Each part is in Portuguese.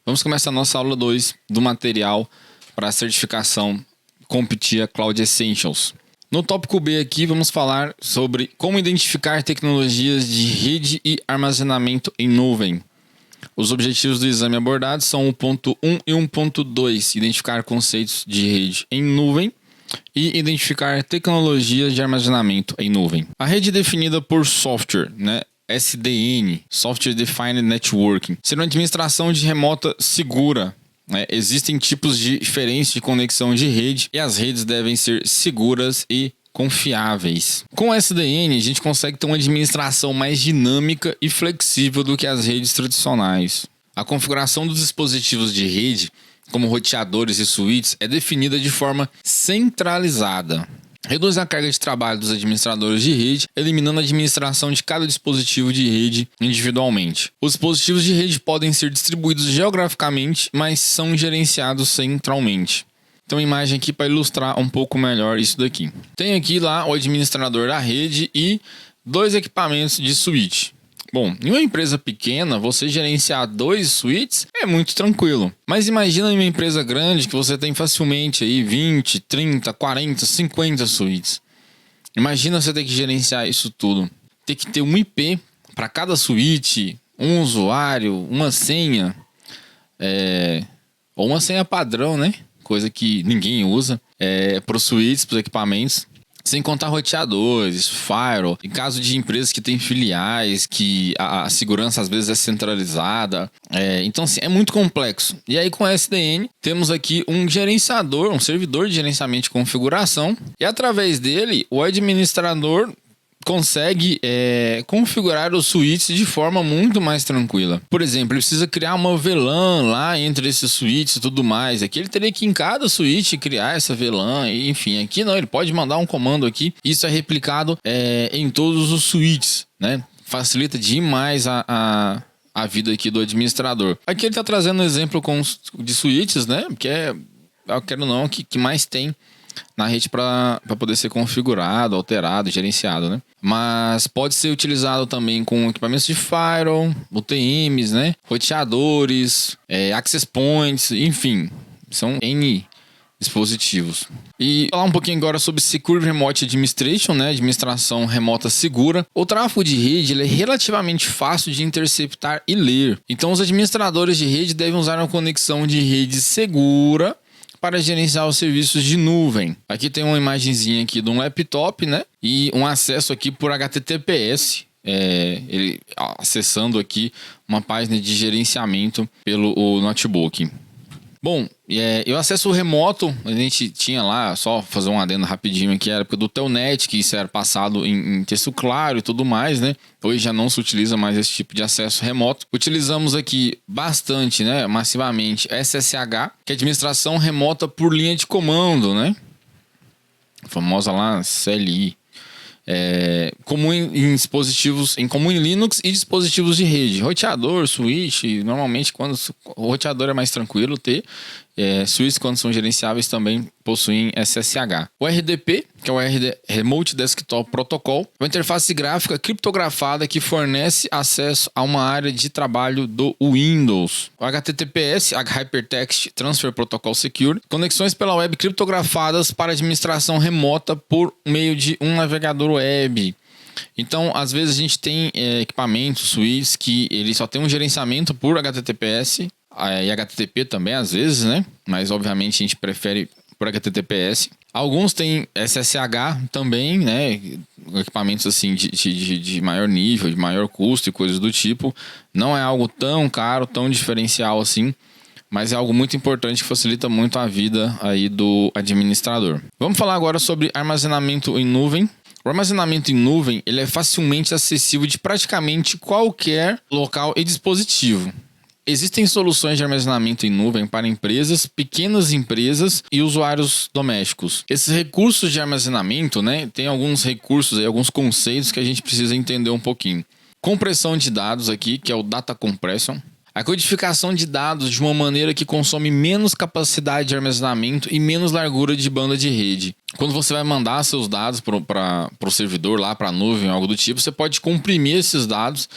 Vamos começar a nossa aula 2 do material para a certificação CompTIA Cloud Essentials. No tópico B aqui vamos falar sobre como identificar tecnologias de rede e armazenamento em nuvem. Os objetivos do exame abordados são o ponto 1 e 1.2, identificar conceitos de rede em nuvem e identificar tecnologias de armazenamento em nuvem. A rede é definida por software, SDN, Software Defined Networking, ser uma administração de remota segura. Existem tipos diferentes de conexão de rede e as redes devem ser seguras e confiáveis. Com o SDN, a gente consegue ter uma administração mais dinâmica e flexível do que as redes tradicionais. A configuração dos dispositivos de rede, como roteadores e switches, é definida de forma centralizada. Reduz a carga de trabalho dos administradores de rede, eliminando a administração de cada dispositivo de rede individualmente. Os dispositivos de rede podem ser distribuídos geograficamente, mas são gerenciados centralmente. Então, uma imagem aqui para ilustrar um pouco melhor isso daqui. Tem aqui lá o administrador da rede e 2 equipamentos de switch. Bom, em uma empresa pequena, você gerenciar 2 switches é muito tranquilo. Mas imagina em uma empresa grande que você tem facilmente aí 20, 30, 40, 50 switches. Imagina você ter que gerenciar isso tudo. Ter que ter um IP para cada switch, um usuário, uma senha. Ou uma senha padrão, coisa que ninguém usa. Para os switches, para os equipamentos. Sem contar roteadores, firewall. Em caso de empresas que têm filiais, que a segurança às vezes é centralizada. Então, assim, é muito complexo. E aí, com o SDN, temos aqui um gerenciador, um servidor de gerenciamento de configuração. E através dele, o administrador consegue configurar os switches de forma muito mais tranquila. Por exemplo, ele precisa criar uma VLAN lá entre esses switches e tudo mais. Aqui ele teria que em cada switch criar essa VLAN, enfim. Aqui não, ele pode mandar um comando aqui. Isso é replicado em todos os switches, Facilita demais a vida aqui do administrador. Aqui ele está trazendo um exemplo de switches, que eu quero não, que mais tem na rede para poder ser configurado, alterado, gerenciado, Mas pode ser utilizado também com equipamentos de firewall, UTMs, roteadores, access points, enfim, são N dispositivos. E falar um pouquinho agora sobre Secure Remote Administration, administração remota segura. O tráfego de rede ele é relativamente fácil de interceptar e ler. Então os administradores de rede devem usar uma conexão de rede segura para gerenciar os serviços de nuvem. Aqui tem uma imagenzinha aqui de um laptop, e um acesso aqui por HTTPS. Ele acessando aqui uma página de gerenciamento pelo notebook. Bom, e o acesso remoto, a gente tinha lá, só fazer um adendo rapidinho aqui, era época do Telnet, que isso era passado em texto claro e tudo mais, Hoje já não se utiliza mais esse tipo de acesso remoto. Utilizamos aqui bastante, massivamente, SSH, que é administração remota por linha de comando, A famosa lá, CLI. Comum em dispositivos, comum em Linux e dispositivos de rede, roteador, switch. Normalmente quando o roteador é mais tranquilo ter, switches quando são gerenciáveis também possuem SSH. O RDP, que é o Remote Desktop Protocol, é uma interface gráfica criptografada que fornece acesso a uma área de trabalho do Windows. O HTTPS, Hypertext Transfer Protocol Secure, conexões pela web criptografadas para administração remota por meio de um navegador web. Então, às vezes a gente tem equipamentos, switches, que ele só tem um gerenciamento por HTTPS e HTTP também, às vezes, Mas, obviamente, a gente prefere por HTTPS. Alguns têm SSH também, Equipamentos, assim, de maior nível, de maior custo e coisas do tipo. Não é algo tão caro, tão diferencial assim, mas é algo muito importante que facilita muito a vida aí do administrador. Vamos falar agora sobre armazenamento em nuvem. O armazenamento em nuvem ele é facilmente acessível de praticamente qualquer local e dispositivo. Existem soluções de armazenamento em nuvem para empresas, pequenas empresas e usuários domésticos. Esses recursos de armazenamento, tem alguns recursos, alguns conceitos que a gente precisa entender um pouquinho. Compressão de dados aqui, que é o Data Compression. A codificação de dados de uma maneira que consome menos capacidade de armazenamento e menos largura de banda de rede. Quando você vai mandar seus dados para o servidor, lá para a nuvem, algo do tipo, você pode comprimir esses dados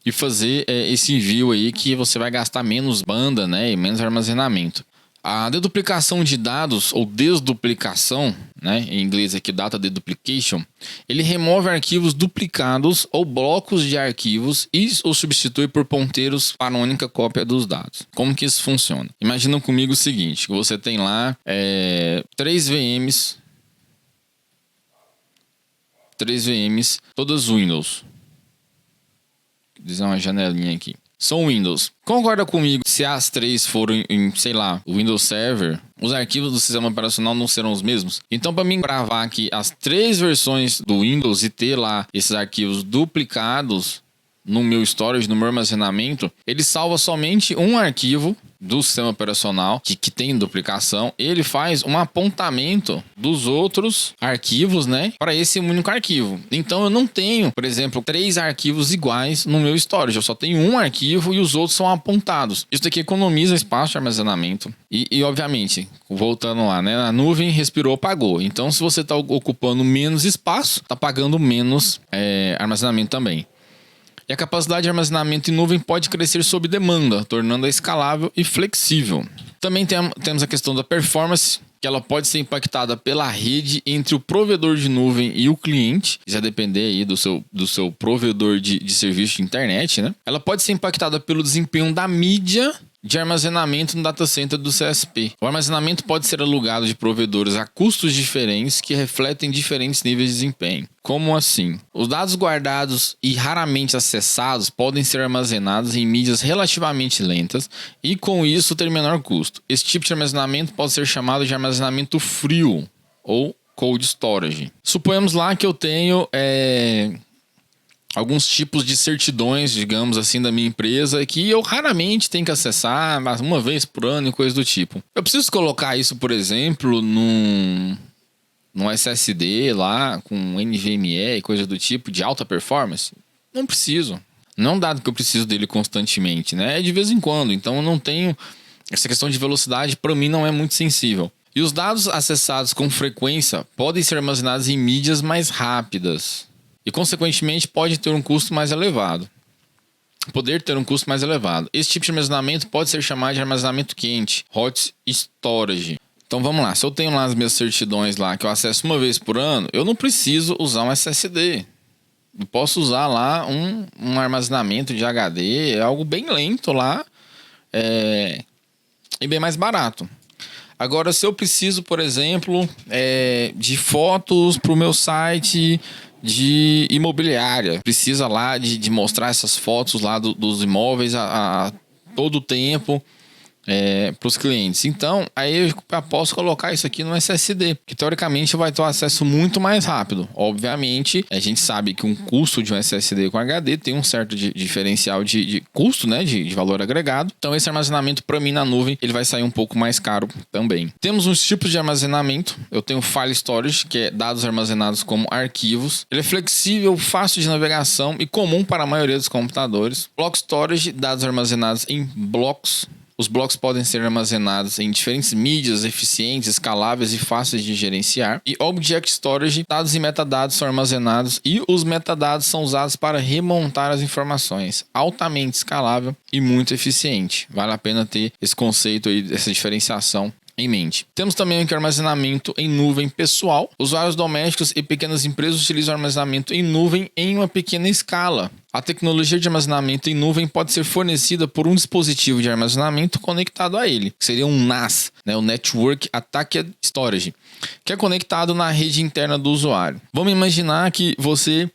e fazer esse envio aí que você vai gastar menos banda, né, e menos armazenamento. A deduplicação de dados, ou desduplicação, né, em inglês aqui data deduplication, ele remove arquivos duplicados ou blocos de arquivos e os substitui por ponteiros para uma única cópia dos dados. Como que isso funciona? Imagina comigo o seguinte, que você tem lá 3 VMs, todas Windows. Vou dizer uma janelinha aqui. São Windows. Concorda comigo, se as 3 forem em, sei lá, o Windows Server, os arquivos do sistema operacional não serão os mesmos? Então, para mim gravar aqui as 3 versões do Windows e ter lá esses arquivos duplicados no meu storage, no meu armazenamento, ele salva somente um arquivo do sistema operacional que tem duplicação. Ele faz um apontamento dos outros arquivos, né, para esse único arquivo. Então eu não tenho, por exemplo, 3 arquivos iguais no meu storage. Eu só tenho um arquivo e os outros são apontados. Isso daqui economiza espaço de armazenamento. E obviamente, voltando lá, né, a nuvem respirou, pagou. Então se você está ocupando menos espaço, está pagando menos armazenamento também. E a capacidade de armazenamento em nuvem pode crescer sob demanda, tornando-a escalável e flexível. Também temos a questão da performance, que ela pode ser impactada pela rede entre o provedor de nuvem e o cliente. Isso vai depender aí do seu provedor de serviço de internet, né? Ela pode ser impactada pelo desempenho da mídia de armazenamento no data center do CSP. O armazenamento pode ser alugado de provedores a custos diferentes que refletem diferentes níveis de desempenho. Como assim? Os dados guardados e raramente acessados podem ser armazenados em mídias relativamente lentas e, com isso, ter menor custo. Esse tipo de armazenamento pode ser chamado de armazenamento frio ou cold storage. Suponhamos lá que eu tenho alguns tipos de certidões, digamos assim, da minha empresa que eu raramente tenho que acessar, mas uma vez por ano e coisa do tipo. Eu preciso colocar isso, por exemplo, num SSD lá com NVMe e coisa do tipo de alta performance? Não preciso. Não dado que eu preciso dele constantemente, né? É de vez em quando. Então eu não tenho... Essa questão de velocidade para mim não é muito sensível. E os dados acessados com frequência podem ser armazenados em mídias mais rápidas. E, consequentemente, pode ter um custo mais elevado. Esse tipo de armazenamento pode ser chamado de armazenamento quente, hot storage. Então, vamos lá. Se eu tenho lá as minhas certidões lá que eu acesso uma vez por ano, eu não preciso usar um SSD. Eu posso usar lá um armazenamento de HD, algo bem lento lá e bem mais barato. Agora, se eu preciso, por exemplo, de fotos para o meu site de imobiliária, precisa lá de mostrar essas fotos lá dos imóveis a todo o tempo para os clientes. Então, aí eu posso colocar isso aqui no SSD, que teoricamente vai ter um acesso muito mais rápido. Obviamente, a gente sabe que um custo de um SSD com HD tem um certo diferencial de custo, né, de valor agregado. Então, esse armazenamento para mim na nuvem, ele vai sair um pouco mais caro também. Temos uns tipos de armazenamento. Eu tenho File Storage, que é dados armazenados como arquivos. Ele é flexível, fácil de navegação e comum para a maioria dos computadores. Block Storage, dados armazenados em blocos. Os blocos podem ser armazenados em diferentes mídias eficientes, escaláveis e fáceis de gerenciar. E Object Storage, dados e metadados são armazenados e os metadados são usados para remontar as informações. Altamente escalável e muito eficiente. Vale a pena ter esse conceito aí, essa diferenciação em mente. Temos também o armazenamento em nuvem pessoal. Usuários domésticos e pequenas empresas utilizam armazenamento em nuvem em uma pequena escala. A tecnologia de armazenamento em nuvem pode ser fornecida por um dispositivo de armazenamento conectado a ele, que seria um NAS, né, o Network Attached Storage, que é conectado na rede interna do usuário. Vamos imaginar que você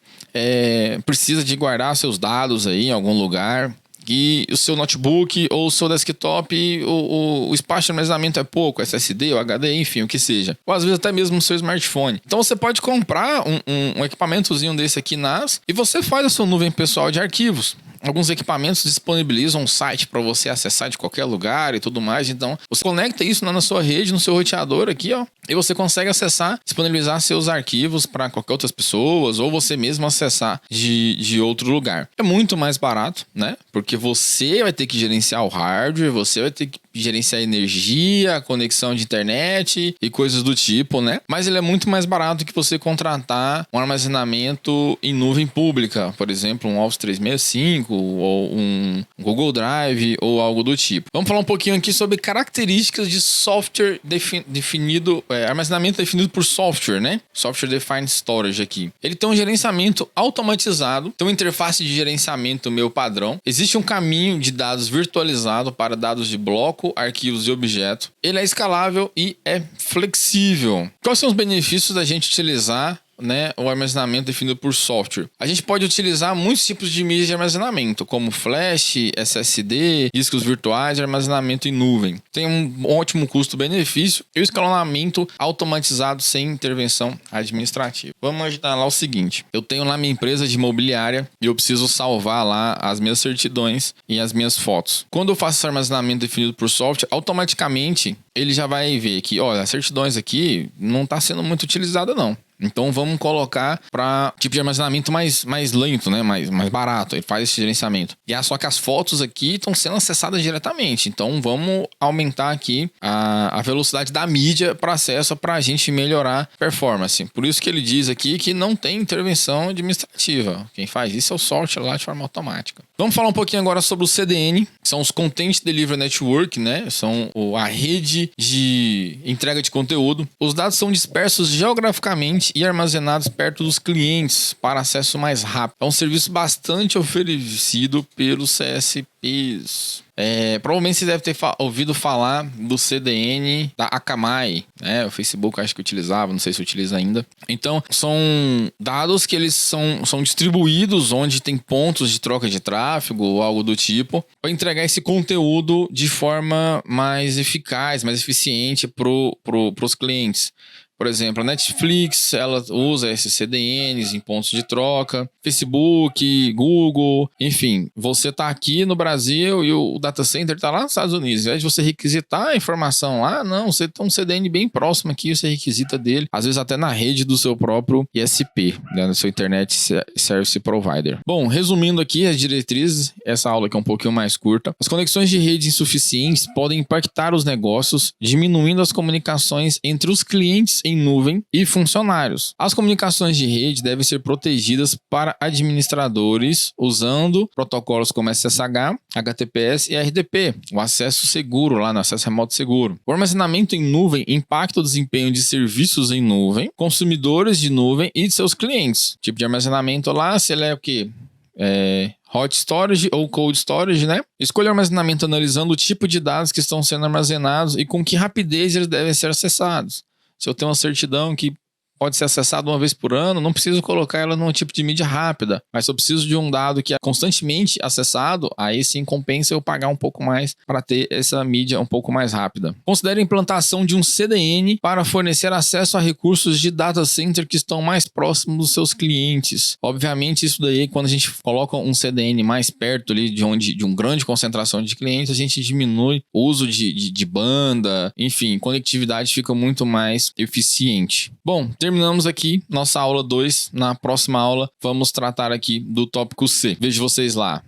precisa de guardar seus dados aí em algum lugar, e o seu notebook ou o seu desktop, o espaço de armazenamento é pouco, SSD ou HD, enfim, o que seja. Ou às vezes até mesmo no seu smartphone. Então você pode comprar um equipamentozinho desse aqui NAS e você faz a sua nuvem pessoal de arquivos. Alguns equipamentos disponibilizam um site para você acessar de qualquer lugar e tudo mais. Então, você conecta isso na sua rede, no seu roteador aqui, ó. E você consegue acessar, disponibilizar seus arquivos para qualquer outras pessoas ou você mesmo acessar de outro lugar. É muito mais barato, né? Porque você vai ter que gerenciar o hardware, você vai ter que gerenciar a energia, a conexão de internet e coisas do tipo, né? Mas ele é muito mais barato que você contratar um armazenamento em nuvem pública. Por exemplo, um Office 365 ou um Google Drive ou algo do tipo. Vamos falar um pouquinho aqui sobre características de software definido, armazenamento definido por software, né? Software Defined Storage aqui. Ele tem um gerenciamento automatizado, tem uma interface de gerenciamento meu padrão. Existe um caminho de dados virtualizado para dados de bloco, arquivos e objeto. Ele é escalável e é flexível. Quais são os benefícios da gente utilizar, né, o armazenamento definido por software? A gente pode utilizar muitos tipos de mídia de armazenamento, como flash, SSD, discos virtuais e armazenamento em nuvem. Tem um ótimo custo-benefício e o escalonamento automatizado sem intervenção administrativa. Vamos imaginar lá o seguinte: eu tenho lá minha empresa de imobiliária e eu preciso salvar lá as minhas certidões e as minhas fotos. Quando eu faço esse armazenamento definido por software, automaticamente ele já vai ver que, olha, as certidões aqui não está sendo muito utilizada não. Então vamos colocar para tipo de armazenamento mais lento, né? mais barato. Ele faz esse gerenciamento. E só que as fotos aqui estão sendo acessadas diretamente. Então vamos aumentar aqui a velocidade da mídia para acesso para a gente melhorar a performance. Por isso que ele diz aqui que não tem intervenção administrativa. Quem faz isso é o software lá de forma automática. Vamos falar um pouquinho agora sobre o CDN, que são os Content Delivery Network, né? São a rede de entrega de conteúdo. Os dados são dispersos geograficamente e armazenados perto dos clientes para acesso mais rápido. É um serviço bastante oferecido pelos CSPs. Provavelmente você deve ter ouvido falar do CDN da Akamai, né? O Facebook acho que utilizava, não sei se utiliza ainda. Então, são dados que eles são distribuídos onde tem pontos de troca de tráfego ou algo do tipo, para entregar esse conteúdo de forma mais eficaz, mais eficiente para os clientes. Por exemplo, a Netflix, ela usa esses CDNs em pontos de troca, Facebook, Google, enfim. Você está aqui no Brasil e o data center está lá nos Estados Unidos. Ao invés de você requisitar a informação lá, não, você tem um CDN bem próximo aqui, você requisita dele, às vezes até na rede do seu próprio ISP, né, no seu Internet Service Provider. Bom, resumindo aqui as diretrizes, essa aula aqui é um pouquinho mais curta. As conexões de rede insuficientes podem impactar os negócios, diminuindo as comunicações entre os clientes em nuvem e funcionários. As comunicações de rede devem ser protegidas para administradores usando protocolos como SSH, HTTPS e RDP, o acesso seguro lá no acesso remoto seguro. O armazenamento em nuvem impacta o desempenho de serviços em nuvem, consumidores de nuvem e de seus clientes. Tipo de armazenamento lá, se ele é o quê? Hot Storage ou Cold Storage, né? Escolha o armazenamento analisando o tipo de dados que estão sendo armazenados e com que rapidez eles devem ser acessados. Se eu tenho uma certidão que pode ser acessada uma vez por ano, não preciso colocar ela num tipo de mídia rápida, mas se eu preciso de um dado que é constantemente acessado, aí sim compensa eu pagar um pouco mais para ter essa mídia um pouco mais rápida. Considere a implantação de um CDN para fornecer acesso a recursos de data center que estão mais próximos dos seus clientes. Obviamente isso daí, quando a gente coloca um CDN mais perto ali de uma grande concentração de clientes, a gente diminui o uso de banda, enfim, conectividade fica muito mais eficiente. Bom, terminamos aqui nossa aula 2. Na próxima aula, vamos tratar aqui do tópico C. Vejo vocês lá.